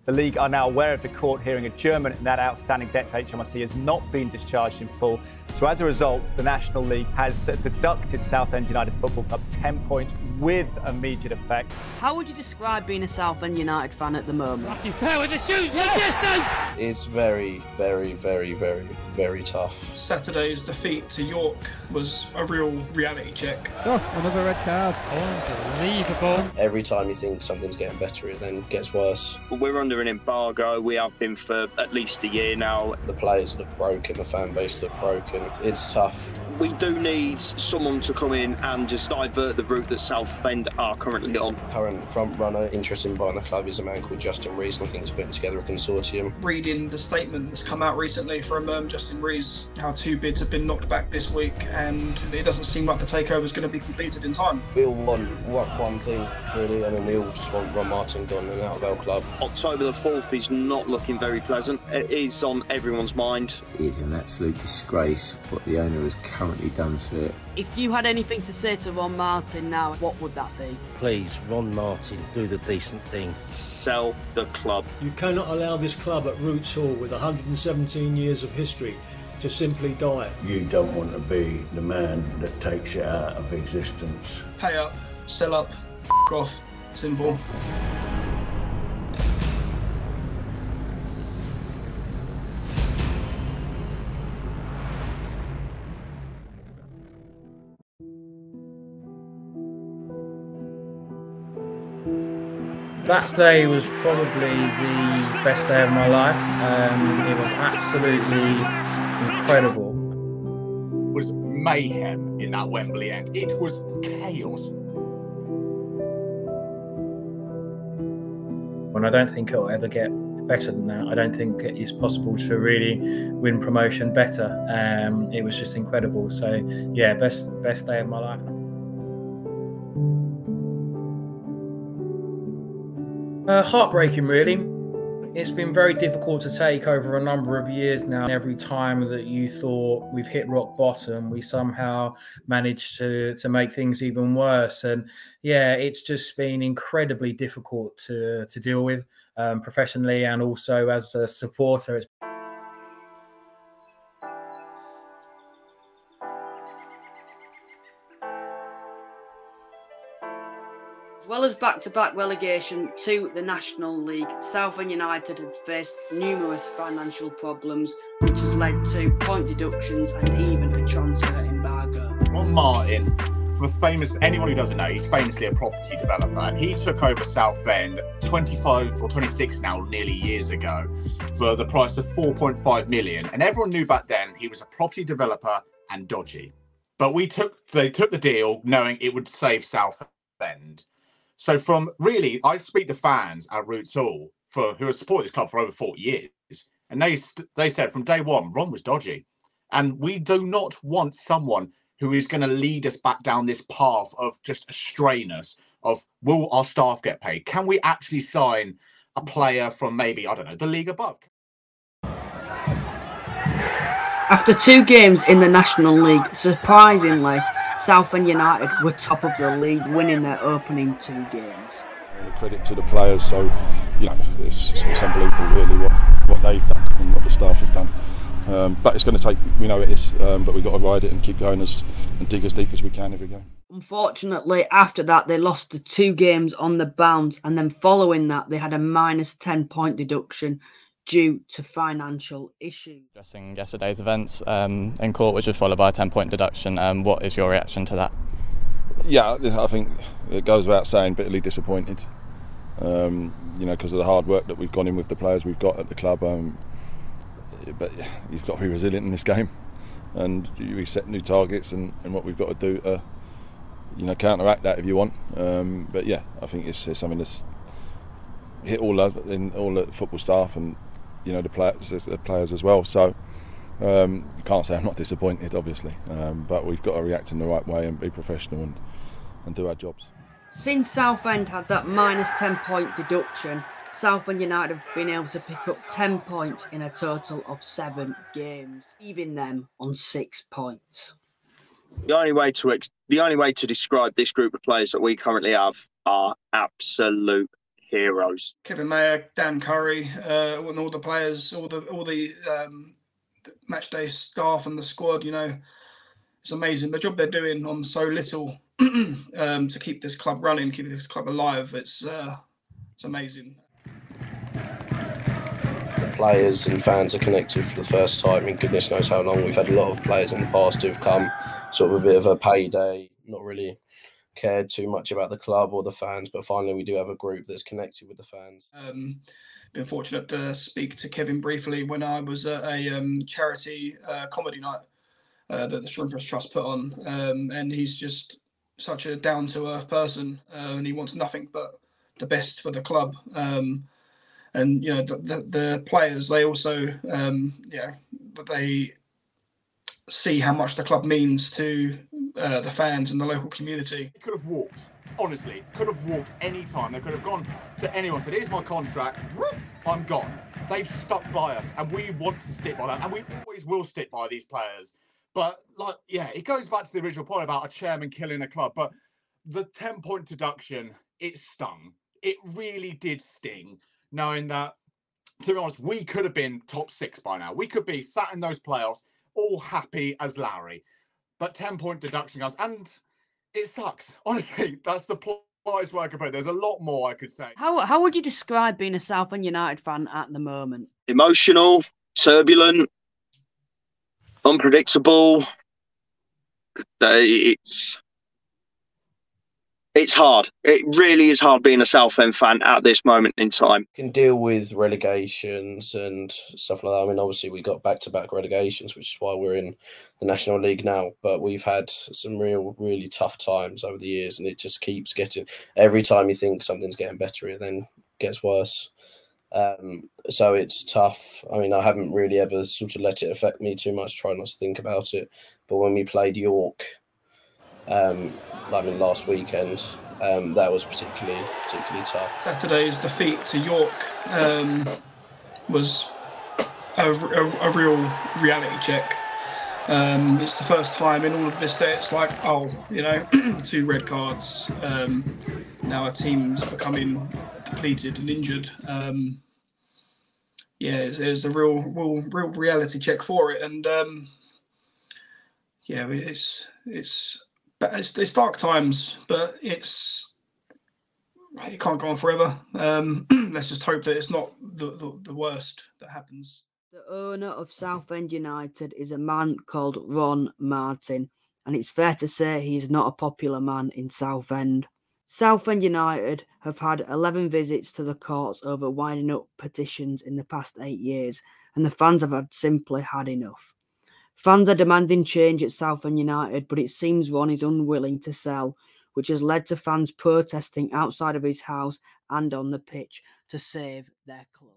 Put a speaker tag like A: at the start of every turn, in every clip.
A: The league are now aware of the court hearing adjournment and that outstanding debt to HMRC has not been discharged in full. So as a result, the National League has deducted Southend United Football Club 10 points with immediate effect.
B: How would you describe being a Southend United fan at the moment?
C: Matthew Fair with the shoots, distance!
D: It's very, very, very, very, very tough.
E: Saturday's defeat to York was a real reality check.
C: Oh, another red card. Unbelievable.
D: Every time you think something's getting better, it then gets worse.
F: We're under an embargo. We have been for at least a year now.
D: The players look broken, the fan base look broken. It's tough.
F: We do need someone to come in and just divert the route that Southend are currently on.
D: Current front runner interested in buying the club is a man called Justin Rees, and I think he's putting together a consortium.
E: Reading the statement that's come out recently from Justin Rees, how 2 bids have been knocked back this week, and it doesn't seem like the takeover is going to be completed in time.
D: We all want one thing, really. I mean, we all just want Ron Martin gone and out of our club.
F: October the 4th is not looking very pleasant. It is on everyone's mind.
G: It is an absolute disgrace what the owner has currently done to it.
B: If you had anything to say to Ron Martin now, what would that be?
H: Please, Ron Martin, do the decent thing.
F: Sell the club.
I: You cannot allow this club at Roots Hall with 117 years of history to simply die.
J: You don't want to be the man that takes it out of existence.
E: Pay up, sell up, off. Simple.
K: That day was probably the best day of my life. It was absolutely incredible.
L: It was mayhem in that Wembley end. It was chaos.
K: And I don't think it'll ever get better than that. I don't think it is possible to really win promotion better. It was just incredible. So yeah, best day of my life. Heartbreaking, really. It's been very difficult to take over a number of years now. Every time that you thought we've hit rock bottom, we somehow managed to make things even worse. And yeah, it's just been incredibly difficult to deal with professionally and also as a supporter.
B: As well as back-to-back relegation to the National League, Southend United have faced numerous financial problems, which has led to point deductions and even a transfer embargo.
L: Ron Martin, anyone who doesn't know, he's famously a property developer, and he took over Southend 25 or 26 now, nearly years ago, for the price of 4.5 million. And everyone knew back then he was a property developer and dodgy. But they took the deal knowing it would save Southend. So I speak to fans at Roots Hall who have supported this club for over 40 years, and they said from day one, Ron was dodgy. And we do not want someone who is going to lead us back down this path of just strayness of, will our staff get paid? Can we actually sign a player from maybe, I don't know, the league above?
B: After 2 games in the National League, surprisingly, Southend United were top of the league, winning their opening 2 games.
M: Credit to the players, so it's unbelievable really what they've done and what the staff have done. But it's going to take, we know it is, but we've got to ride it and keep going and dig as deep as we can every game.
B: Unfortunately, after that, they lost the 2 games on the bounce, and then following that, they had a minus 10-point deduction due to financial issues.
N: Addressing yesterday's events in court, which was followed by a 10-point deduction, what is your reaction to that?
M: Yeah, I think it goes without saying, bitterly disappointed. Because of the hard work that we've gone in with the players we've got at the club. But you've got to be resilient in this game, and we set new targets and what we've got to do to, counteract that if you want. But yeah, I think it's something that's hit all the football staff and the players as well. So you can't say I'm not disappointed, obviously, but we've got to react in the right way and be professional and do our jobs.
B: Since Southend had that minus 10-point deduction, Southend United have been able to pick up 10 points in a total of 7 games, leaving them on 6 points.
F: The only way to describe this group of players that we currently have are absolute heroes.
E: Kevin Mayer, Dan Curry, and all the players, all the match day staff and the squad. It's amazing the job they're doing on so little to keep this club running, keep this club alive. It's amazing.
D: The players and fans are connected for the first time in goodness knows how long. We've had a lot of players in the past who've come sort of a bit of a payday, not really cared too much about the club or the fans, but finally we do have a group that's connected with the fans.
E: Been fortunate to speak to Kevin briefly when I was at a charity comedy night that the Shrimpers Trust put on, and he's just such a down-to-earth person, and he wants nothing but the best for the club. And the players, they also they see how much the club means to the fans and the local community.
L: He could have walked, honestly, could have walked any time. They could have gone to anyone, said, here's my contract, I'm gone. They've stuck by us, and we want to stick by that, and we always will stick by these players. But, it goes back to the original point about a chairman killing a club, but the 10-point deduction, it stung. It really did sting, knowing that, to be honest, we could have been top 6 by now. We could be sat in those playoffs, all happy as Larry. But 10-point deduction, guys, and it sucks. Honestly, that's the politest way I could put it. There's a lot more I could say.
B: How would you describe being a Southend United fan at the moment?
F: Emotional, turbulent, unpredictable. It's hard. It really is hard being a Southend fan at this moment in time.
D: You can deal with relegations and stuff like that. I mean, obviously, we got back-to-back relegations, which is why we're in the National League now. But we've had some really tough times over the years, and it just keeps getting... Every time you think something's getting better, it then gets worse. So it's tough. I mean, I haven't really ever sort of let it affect me too much, try not to think about it. But when we played York... last weekend, that was particularly tough.
E: Saturday's defeat to York was a real reality check. It's the first time in all of this that it's like, 2 red cards. Now our team's becoming depleted and injured. It's a real reality check for it, and it's dark times, but it can't go on forever. Let's just hope that it's not the worst that happens.
B: The owner of Southend United is a man called Ron Martin, and it's fair to say he's not a popular man in Southend. Southend United have had 11 visits to the courts over winding up petitions in the past 8 years, and the fans have simply had enough. Fans are demanding change at Southend United, but it seems Ron is unwilling to sell, which has led to fans protesting outside of his house and on the pitch to save their club.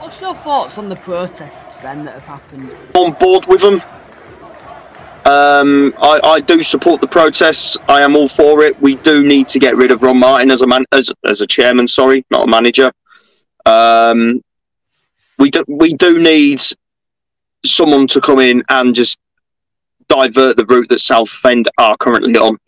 B: What's your thoughts on the protests then that have happened?
F: On board with them. I do support the protests. I am all for it. We do need to get rid of Ron Martin as a chairman. Sorry, not a manager. We do need someone to come in and just divert the route that Southend are currently on,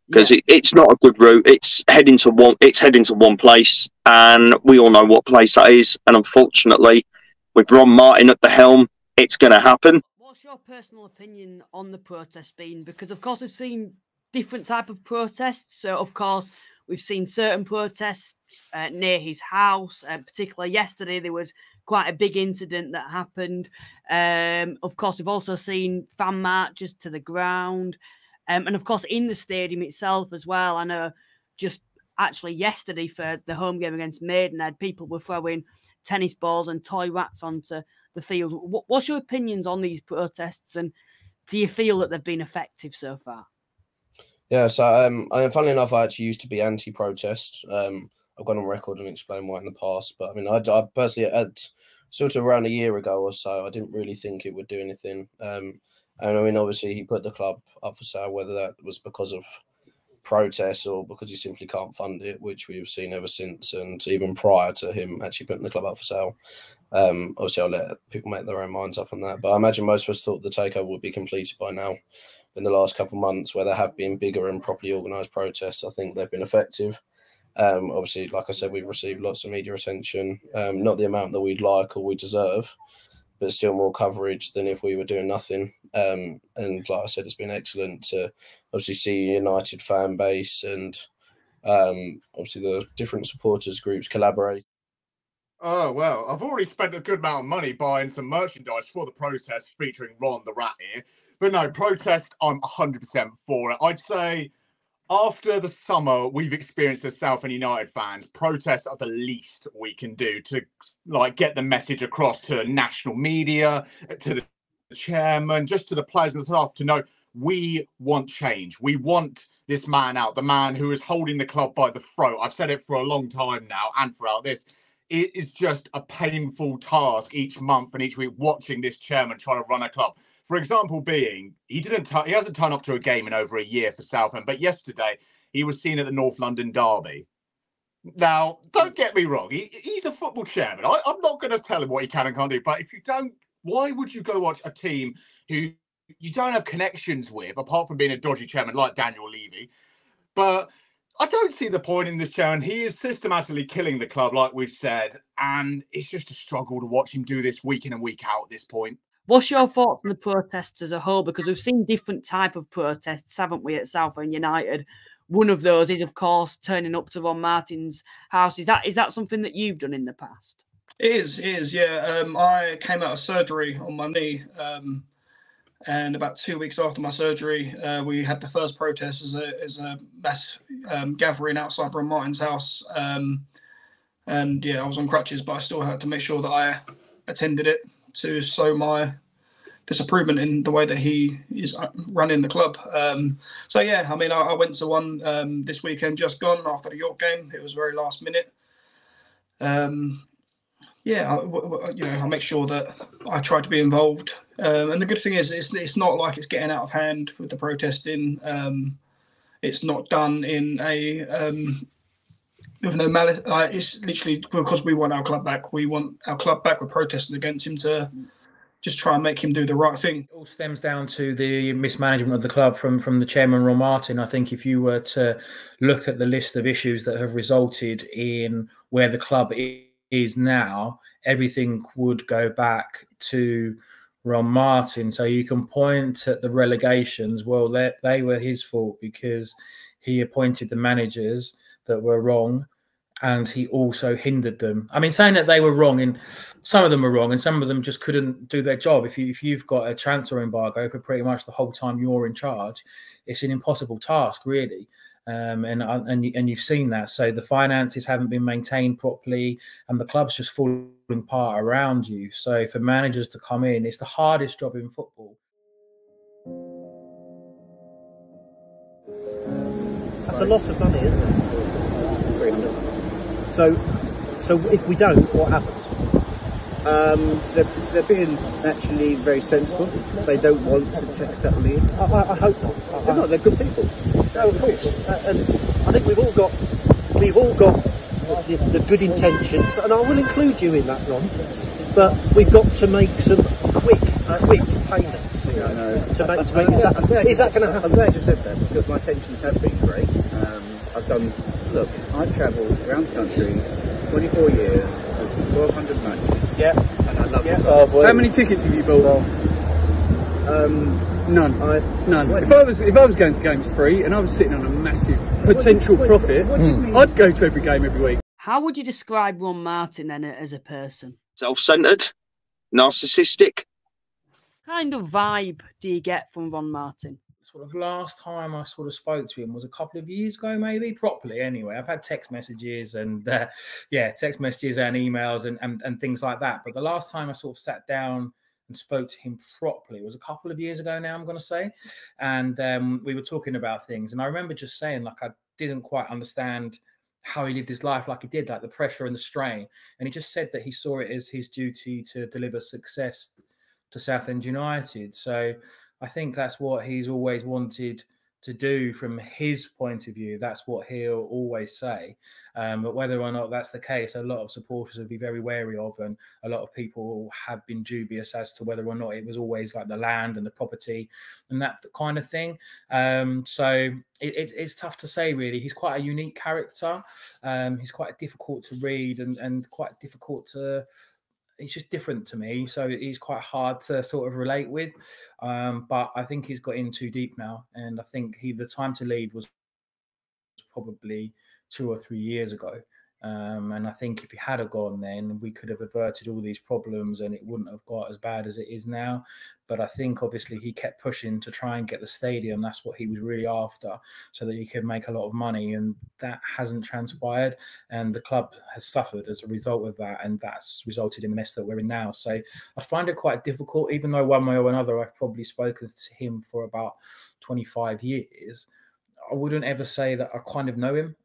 F: because it's not a good route. It's heading to one place, and we all know what place that is. And unfortunately, with Ron Martin at the helm, it's going to happen.
B: What's your personal opinion on the protest been? Because of course we've seen different type of protests. So of course we've seen certain protests near his house. Particularly yesterday, there was quite a big incident that happened. Of course, we've also seen fan marches to the ground. And of course, in the stadium itself as well. I know just actually yesterday for the home game against Maidenhead, people were throwing tennis balls and toy rats onto the field. What's your opinions on these protests, and do you feel that they've been effective so far?
D: Yeah, so funnily enough, I actually used to be anti-protest. I've gone on record and explained why in the past, but I mean, I personally, at sort of around a year ago or so, I didn't really think it would do anything. And I mean, obviously, he put the club up for sale, whether that was because of protests or because he simply can't fund it, which we've seen ever since, and even prior to him actually putting the club up for sale. Obviously, I'll let people make their own minds up on that, but I imagine most of us thought the takeover would be completed by now. in the last couple of months where there have been bigger and properly organised protests, I think they've been effective. Obviously, like I said, we've received lots of media attention, not the amount that we'd like or we deserve, but still more coverage than if we were doing nothing. And like I said, it's been excellent to obviously see a United fan base and obviously the different supporters groups collaborate.
L: Oh, well, I've already spent a good amount of money buying some merchandise for the protest featuring Ron the Rat here. But no, protest, I'm 100% for it. I'd say after the summer we've experienced as Southend United fans, protests are the least we can do to like get the message across to national media, to the chairman, just to the players and staff to know we want change. We want this man out, the man who is holding the club by the throat. I've said it for a long time now and throughout this. It is just a painful task each month and each week watching this chairman trying to run a club. For example, being he hasn't turned up to a game in over a year for Southend, but yesterday he was seen at the North London derby. Now, don't get me wrong, he's a football chairman. I'm not going to tell him what he can and can't do, but if you don't, why would you go watch a team who you don't have connections with, apart from being a dodgy chairman like Daniel Levy? But I don't see the point in this chairman. He is systematically killing the club, like we've said, and it's just a struggle to watch him do this week in and week out at this point.
B: What's your thoughts on the protests as a whole? Because we've seen different type of protests, haven't we, at Southend United? One of those is, of course, turning up to Ron Martin's house. Is that something that you've done in the past?
E: It is, yeah. I came out of surgery on my knee, and about 2 weeks after my surgery, we had the first protest as a mass gathering outside Ron Martin's house. And yeah, I was on crutches, but I still had to make sure that I attended it to show my disapproval in the way that he is running the club. So yeah, I mean, I went to one this weekend just gone after the York game. It was very last minute. Yeah, I make sure that I try to be involved. And the good thing is, it's not like it's getting out of hand with the protesting. It's not done in a with no malice. It's literally because we want our club back. We want our club back. We're protesting against him to just try and make him do the right thing.
K: It all stems down to the mismanagement of the club from the chairman, Ron Martin. I think if you were to look at the list of issues that have resulted in where the club is now, everything would go back to Ron Martin. So you can point at the relegations. Well, they were his fault because he appointed the managers that were wrong, and he also hindered them. I mean, saying that they were wrong, and some of them were wrong, and some of them just couldn't do their job. If you've got a transfer embargo for pretty much the whole time you're in charge, it's an impossible task, really. And you've seen that. So the finances haven't been maintained properly, and the club's just falling apart around you. So for managers to come in, it's the hardest job in football.
H: That's a lot of money, isn't it? 300. So if we don't, what happens?
O: They're being actually very sensible. They don't want to check settle in.
H: I hope not. They're not. They're good people.
O: No, of course.
H: And I think we've all got the good intentions, and I will include you in that, Ron. But we've got to make some quick payments, to make this happen. Is that going to happen?
O: I'm glad you said that, because my intentions have been great. I've travelled around the country 24 years, 1,200 matches.
H: Yeah.
O: And I love it.
P: How many tickets have you bought? None. None. If I was going to games free and I was sitting on a massive potential profit, I'd go to every game every week.
B: How would you describe Ron Martin then as a person?
F: Self-centered, narcissistic.
B: What kind of vibe do you get from Ron Martin?
K: Sort of last time I sort of spoke to him was a couple of years ago, maybe, properly anyway. I've had text messages and text messages and emails and things like that. But the last time I sort of sat down and spoke to him properly was a couple of years ago now, I'm going to say. And we were talking about things. And I remember just saying, like, I didn't quite understand how he lived his life like he did, like the pressure and the strain. And he just said that he saw it as his duty to deliver success to Southend United. So I think that's what he's always wanted do from his point of view. That's what he'll always say. But whether or not that's the case, a lot of supporters would be very wary of, and a lot of people have been dubious as to whether or not it was always like the land and the property and that kind of thing. So it's tough to say, really. He's quite a unique character. He's quite difficult to read and quite difficult to... He's just different to me, so he's quite hard to sort of relate with. But I think he's got in too deep now, and I think the time to leave was probably 2 or 3 years ago. And I think if he had gone then, we could have averted all these problems and it wouldn't have got as bad as it is now. But I think obviously he kept pushing to try and get the stadium. That's what he was really after, so that he could make a lot of money. And that hasn't transpired. And the club has suffered as a result of that. And that's resulted in the mess that we're in now. So I find it quite difficult, even though one way or another, I've probably spoken to him for about 25 years. I wouldn't ever say that I kind of know him.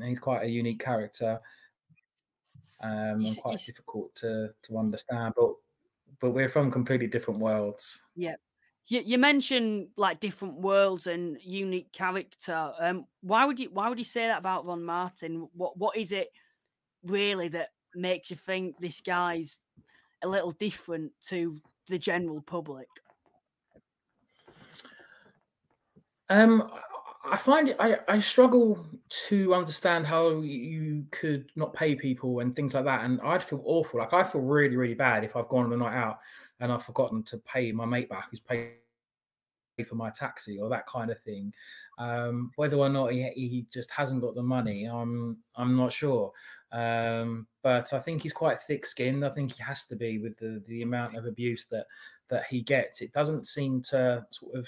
K: He's quite a unique character, and quite difficult to understand. But we're from completely different worlds.
B: Yeah, you mentioned like different worlds and unique character. Why would you say that about Ron Martin? What is it really that makes you think this guy's a little different to the general public?
K: I find it, I struggle to understand how you could not pay people and things like that. And I'd feel awful. Like, I feel really, really bad if I've gone on a night out and I've forgotten to pay my mate back who's paid for my taxi or that kind of thing. Whether or not he just hasn't got the money, I'm not sure. But I think he's quite thick-skinned. I think he has to be with the amount of abuse that he gets. It doesn't seem to sort of,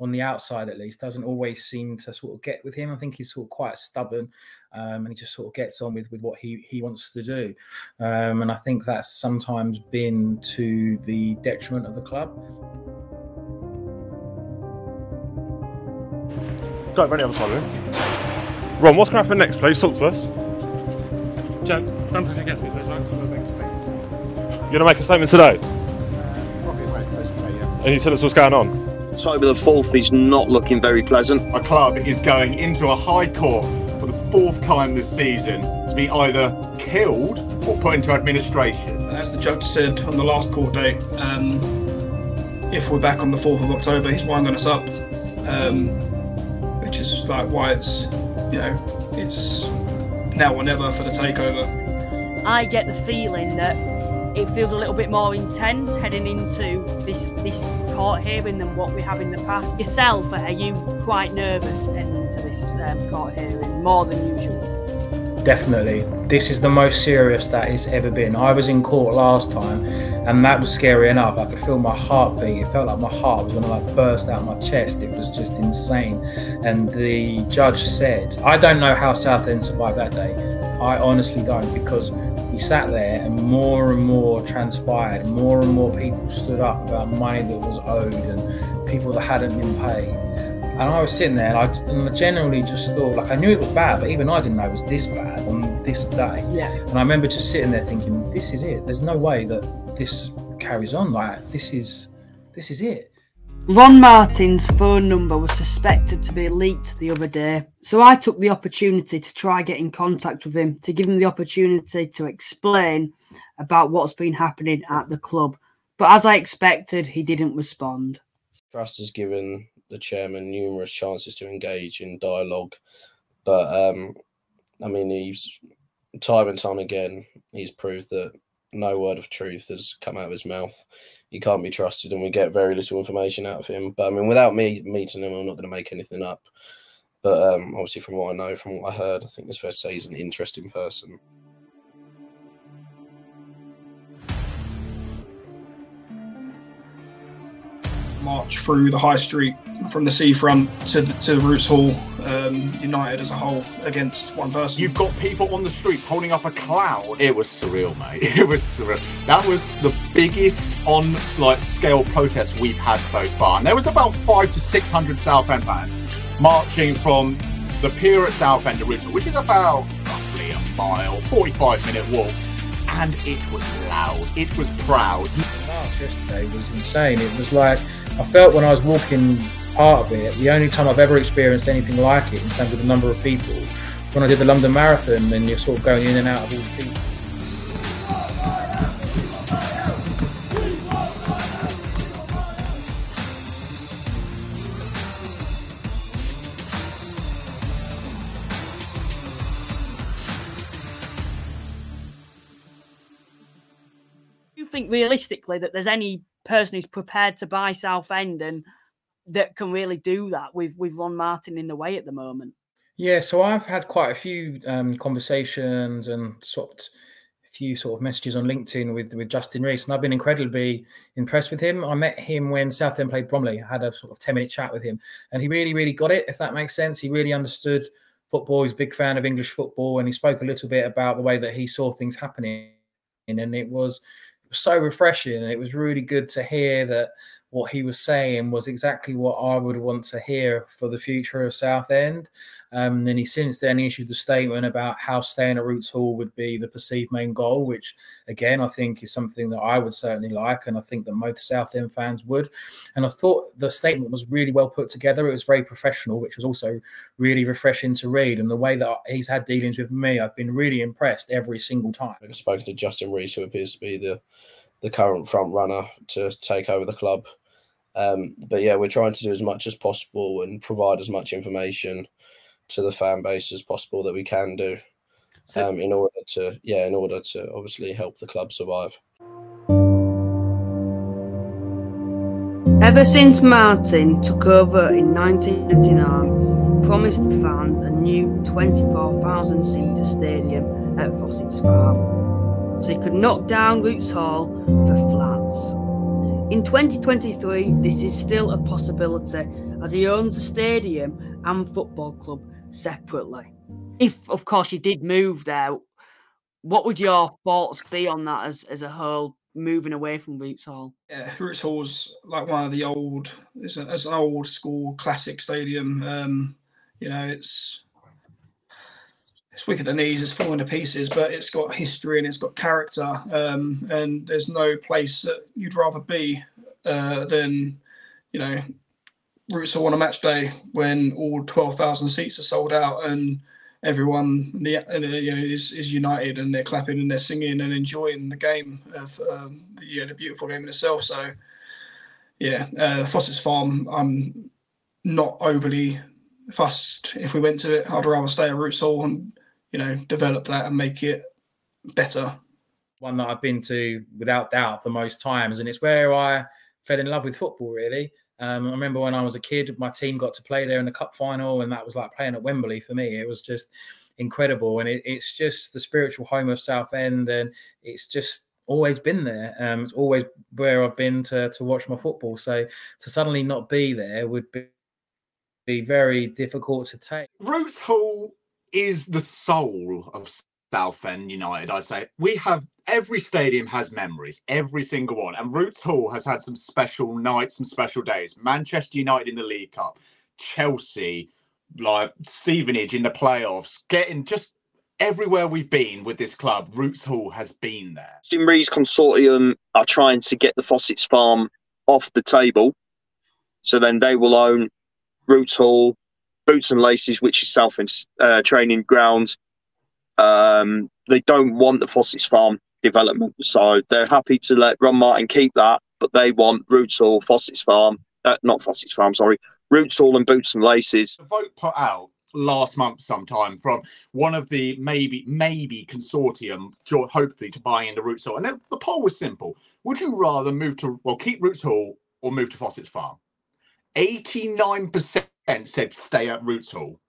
K: on the outside at least, doesn't always seem to sort of get with him. I think he's sort of quite stubborn, and he just sort of gets on with what he wants to do. And I think that's sometimes been to the detriment of the club.
Q: Go around the other side of it. Ron, what's going to happen next, please? Talk to us.
C: Joe, don't press against me, please, right?
Q: You're going to make a statement today? And you tell us what's going on?
F: October the 4th is not looking very pleasant.
L: A club is going into a high court for the 4th time this season to be either killed or put into administration.
E: As the judge said on the last court day, if we're back on the 4th of October, he's winding us up, which is like why it's, you know, it's now or never for the takeover.
B: I get the feeling that it feels a little bit more intense heading into this court hearing than what we have in the past. Yourself, are you quite nervous heading into this court hearing, more than usual?
K: Definitely. This is the most serious that it's ever been. I was in court last time and that was scary enough. I could feel my heartbeat. It felt like my heart was going to like burst out of my chest. It was just insane. And the judge said, I don't know how Southend survived that day. I honestly don't, because we sat there and more transpired. More and more people stood up about money that was owed and people that hadn't been paid. And I was sitting there and I generally just thought, like, I knew it was bad, but even I didn't know it was this bad on this day.
B: Yeah.
K: And I remember just sitting there thinking, this is it. There's no way that this carries on. Like, this is it.
B: Ron Martin's phone number was suspected to be leaked the other day, so I took the opportunity to try get in contact with him to give him the opportunity to explain about what's been happening at the club. But as I expected, he didn't respond.
D: Trust has given the chairman numerous chances to engage in dialogue, but I mean, he's time and time again, he's proved that no word of truth has come out of his mouth. He can't be trusted, and we get very little information out of him. But I mean, without me meeting him, I'm not going to make anything up. But obviously, from what I know, from what I heard, I think it's fair to say he's an interesting person.
E: March through the high street from the seafront to Roots Hall, United as a whole against one person.
L: You've got people on the streets holding up a cloud. It was surreal, mate. It was surreal. That was the biggest scale protest we've had so far. And there was about 500 to 600 Southend fans marching from the pier at Southend to Roots Hall, which is about roughly a mile, 45-minute walk. And it was loud. It was proud.
K: The march yesterday was insane. It was like, I felt when I was walking part of it. The only time I've ever experienced anything like it in terms of the number of people, when I did the London Marathon, and you're sort of going in and out of all the people.
B: Do you think realistically that there's any person who's prepared to buy Southend and that can really do that with Ron Martin in the way at the moment?
K: Yeah, so I've had quite a few conversations and a few messages on LinkedIn with Justin Rees, and I've been incredibly impressed with him. I met him when Southend played Bromley. I had a sort of 10-minute chat with him, and he really, really got it, if that makes sense. He really understood football. He's a big fan of English football, and he spoke a little bit about the way that he saw things happening, and it was so refreshing. And it was really good to hear that what he was saying was exactly what I would want to hear for the future of Southend. And he since then issued the statement about how staying at Roots Hall would be the perceived main goal, which again I think is something that I would certainly like, and I think that most Southend fans would. And I thought the statement was really well put together. It was very professional, which was also really refreshing to read. And the way that he's had dealings with me, I've been really impressed every single time.
D: I've spoken to Justin Rees, who appears to be the current front runner to take over the club. But yeah, we're trying to do as much as possible and provide as much information to the fan base as possible that we can do, in order to obviously help the club survive.
B: Ever since Martin took over in 1999, he promised fans a new 24,000-seater stadium at Fossett's Farm, so he could knock down Roots Hall for flats. In 2023, this is still a possibility, as he owns the stadium and football club separately. If, of course, you did move there, what would your thoughts be on that as a whole, moving away from Roots Hall?
E: Yeah, Roots Hall's like one of the it's an old school classic stadium. You know, it's weak at the knees, it's falling to pieces, but it's got history and it's got character. And there's no place that you'd rather be than, you know, Roots Hall on a match day when all 12,000 seats are sold out and everyone is united and they're clapping and they're singing and enjoying the game of the beautiful game in itself. So yeah, Fossett's Farm, I'm not overly fussed if we went to it. I'd rather stay at Roots Hall and, you know, develop that and make it better.
K: One that I've been to without doubt the most times, and it's where I fell in love with football, really. I remember when I was a kid, my team got to play there in the cup final, and that was like playing at Wembley for me. It was just incredible, and it's just the spiritual home of Southend, and it's just always been there. It's always where I've been to watch my football. So to suddenly not be there would be very difficult to take.
L: Roots Hall is the soul of Southend United, I'd say. Every stadium has memories, every single one. And Roots Hall has had some special nights, some special days. Manchester United in the League Cup, Chelsea, like Stevenage in the playoffs, getting just everywhere we've been with this club, Roots Hall has been there.
F: Justin Rees Consortium are trying to get the Fossett's Farm off the table. So then they will own Roots Hall, Boots and Laces, which is Southend's training ground. They don't want the Fossett's Farm development, so they're happy to let Ron Martin keep that, but they want Roots Hall, Fossett's Farm, not Fossett's Farm, sorry, Roots Hall and Boots and Laces.
L: A vote put out last month sometime from one of the maybe consortium, hopefully to buy into Roots Hall, and then the poll was simple: would you rather keep Roots Hall or move to Fossett's Farm? 89% said stay at Roots Hall.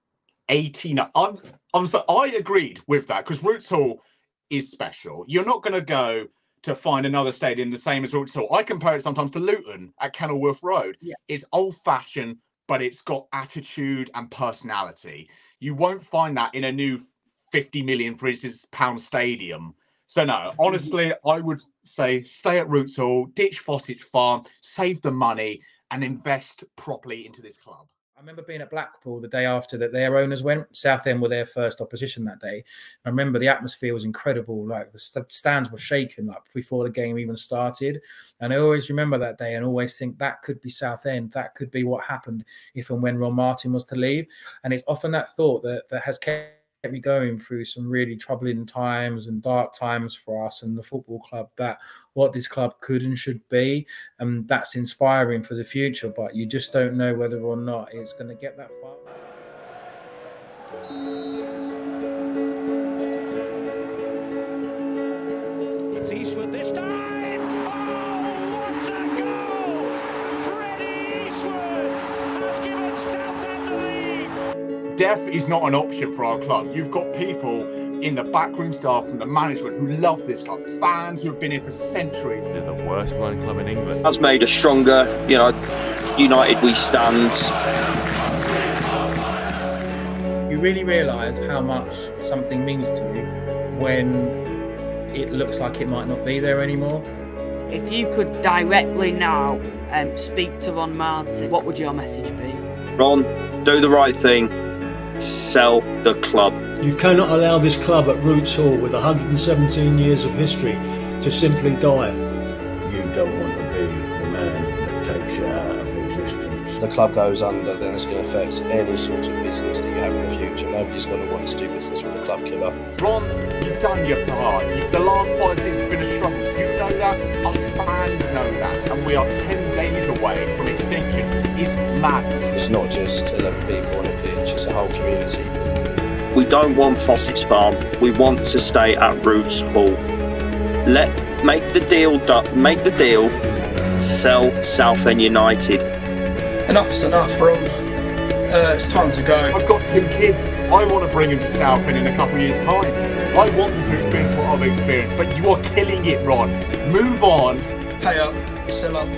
L: 89. I agreed with that, because Roots Hall is special. You're not going to go to find another stadium the same as Roots Hall. I compare it sometimes to Luton at Kenilworth Road. Yeah. It's old-fashioned, but it's got attitude and personality. You won't find that in a new 50 million, for instance, pound stadium. So no, honestly, I would say stay at Roots Hall, ditch Fossett's Farm, save the money, and invest properly into this club.
K: I remember being at Blackpool the day after that their owners went. Southend were their first opposition that day. I remember the atmosphere was incredible. Like the stands were shaking like before the game even started. And I always remember that day and always think that could be Southend. That could be what happened if and when Ron Martin was to leave. And it's often that thought that has kept me going through some really troubling times and dark times for us and the football club, that what this club could and should be, and that's inspiring for the future, but you just don't know whether or not it's going to get that far.
R: It's Eastwood this time. Oh, what a goal! Freddie Eastwood has given Southend the lead.
L: Death is not an option for our club. You've got people in the backroom staff and the management who love this club, fans who have been here for centuries.
S: They're the worst run club in England.
F: Has made us stronger, you know, united we stand.
K: You really realise how much something means to you when it looks like it might not be there anymore.
B: If you could directly now speak to Ron Martin, what would your message be?
F: Ron, do the right thing. Sell the club.
I: You cannot allow this club at Roots Hall with 117 years of history to simply die.
J: You don't want to be the man that takes it out of existence.
D: If the club goes under, then it's going to affect any sort of business that you have in the future. Nobody's going to want to do business with the club killer.
L: Ron, you've done your part. The last 5 years has been a struggle. You know that, us fans know that, and we are 10 days away from extinction. It's mad.
D: It's not just 11 people on a pitch, it's a whole community.
F: We don't want Fossett's Farm. We want to stay at Roots Hall. Make the deal. Sell Southend United.
E: Enough is enough, Ron. It's time to go.
L: I've got 2 kids. I want to bring them to Southend in a couple of years' time. I want them to experience what I've experienced, but you are killing it, Ron. Move on.
E: Pay up. Sell up.